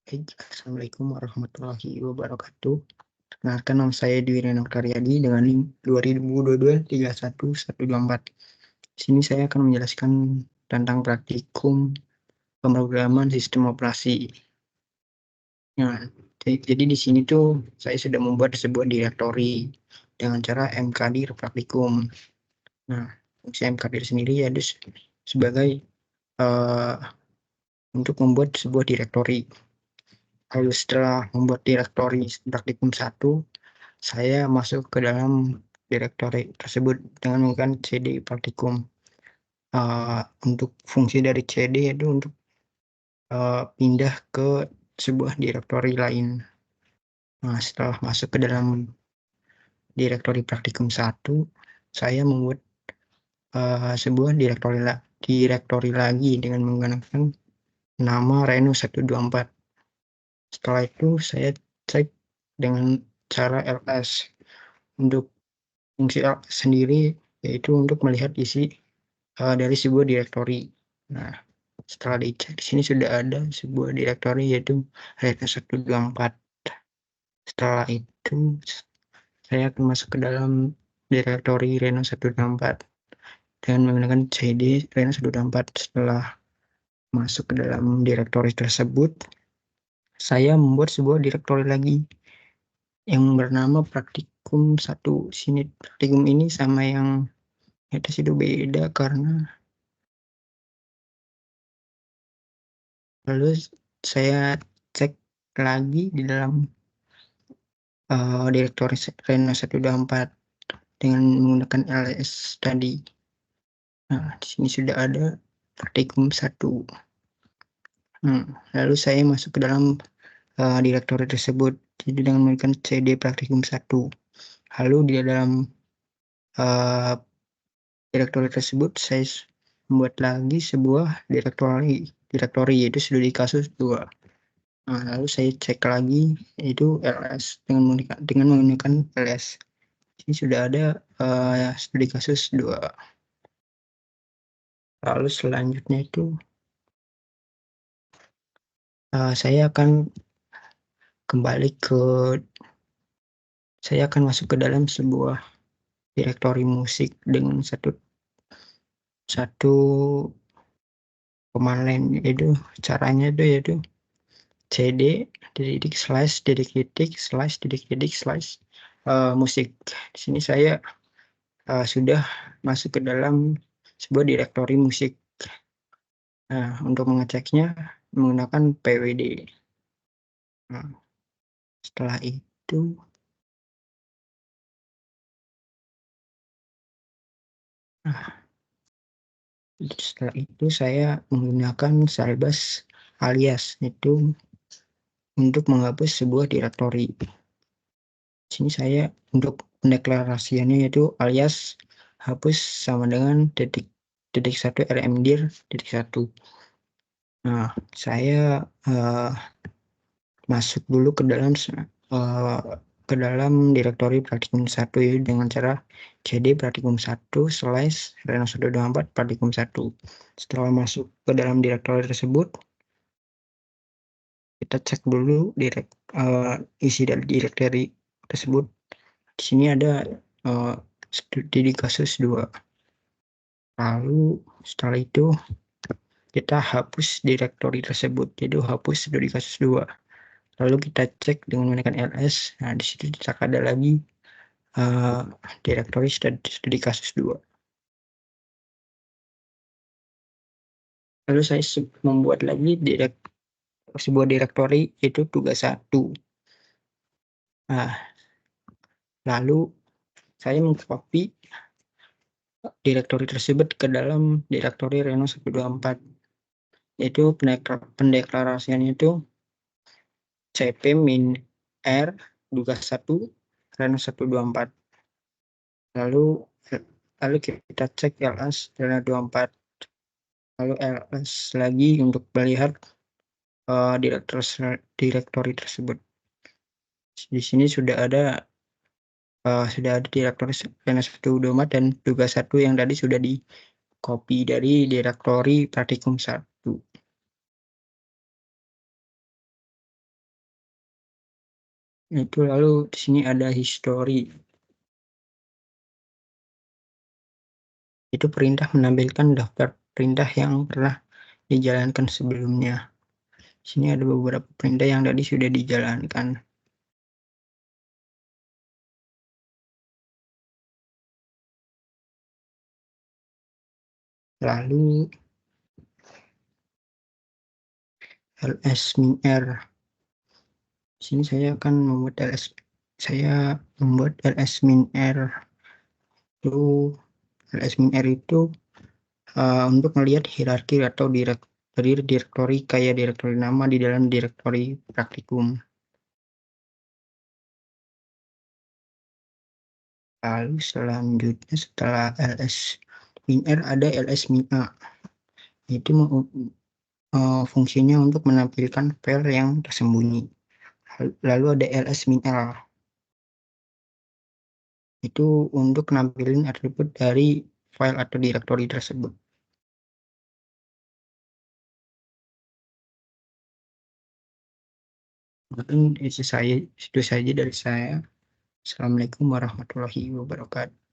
Baik, Assalamualaikum warahmatullahi wabarakatuh. Perkenalkan nama saya Dwi Reno Karyadi dengan NIM 2022-31124. Di sini saya akan menjelaskan tentang praktikum pemrograman sistem operasi. Nah, jadi di sini tuh saya sudah membuat sebuah direktori dengan cara mkdir praktikum. Nah, fungsi mkdir sendiri ya sebagai uh, untuk membuat sebuah direktori. Lalu setelah membuat direktori praktikum 1, saya masuk ke dalam direktori tersebut dengan menggunakan CD praktikum. Untuk fungsi dari CD itu untuk pindah ke sebuah direktori lain. Nah, setelah masuk ke dalam direktori praktikum 1, saya membuat sebuah direktori lagi dengan menggunakan nama Reno 124. Setelah itu saya cek dengan cara ls. Untuk fungsi ls sendiri yaitu untuk melihat isi dari sebuah direktori. Nah, setelah dicek di sini sudah ada sebuah direktori yaitu Reno 124. Setelah itu saya akan masuk ke dalam direktori Reno 124 dengan menggunakan CD Reno 124. Setelah masuk ke dalam direktori tersebut, saya membuat sebuah direktori lagi yang bernama praktikum 1. Sini praktikum ini sama yang atas itu beda karena lalu saya cek lagi di dalam direktori Reno 124 dengan menggunakan ls tadi. Nah, di sini sudah ada praktikum 1. Lalu saya masuk ke dalam direktori tersebut. Jadi dengan menggunakan CD praktikum 1. Lalu di dalam direktori tersebut saya membuat lagi sebuah direktori yaitu studi kasus 2. Nah, lalu saya cek lagi itu ls dengan menggunakan ls. Ini sudah ada studi kasus 2. Lalu selanjutnya itu saya akan kembali ke saya akan masuk ke dalam sebuah direktori musik dengan satu command line. Itu caranya itu yaitu cd musik. Di sini saya sudah masuk ke dalam sebuah direktori musik. Nah, untuk mengeceknya menggunakan pwd. Nah, setelah itu saya menggunakan salbas alias itu untuk menghapus sebuah direktori. Di sini saya untuk pendeklarasiannya yaitu alias hapus sama dengan detik 1 rmdir detik 1. Nah, saya masuk dulu ke dalam direktori praktikum 1 ya, dengan cara cd praktikum 1 / Reno 124 praktikum 1. Setelah masuk ke dalam direktori tersebut, kita cek dulu isi dari direktori tersebut. Di sini ada studi kasus 2. Lalu setelah itu kita hapus direktori tersebut, jadi hapus studi kasus 2. Lalu kita cek dengan menggunakan ls. Nah, di situ kita ada lagi direktori studi kasus 2. Lalu saya membuat lagi sebuah direktori yaitu tugas 1. Nah, lalu saya mengcopy direktori tersebut ke dalam direktori Reno 124. Yaitu pendeklarasiannya itu cp min r tugas 1 Reno 124. Lalu kita cek ls Reno 24. Lalu ls lagi untuk melihat direktori tersebut. Di sini sudah ada direktori Reno 124 dan tugas 1 yang tadi sudah di copy dari direktori praktikum 1. Itu lalu di sini ada history. Itu perintah menampilkan daftar perintah yang pernah dijalankan sebelumnya. Di sini ada beberapa perintah yang tadi sudah dijalankan. Lalu ls-min-r. Di sini saya akan membuat ls-min-r. Itu ls-min-r itu untuk melihat hierarki atau direktori kayak direktori nama di dalam direktori praktikum. Lalu selanjutnya setelah ls-min-r ada ls-min-a. Itu fungsinya untuk menampilkan file yang tersembunyi. Lalu ada ls-min-l. Itu untuk nampilin atribut dari file atau direktori tersebut. Mungkin itu saja dari saya. Assalamualaikum warahmatullahi wabarakatuh.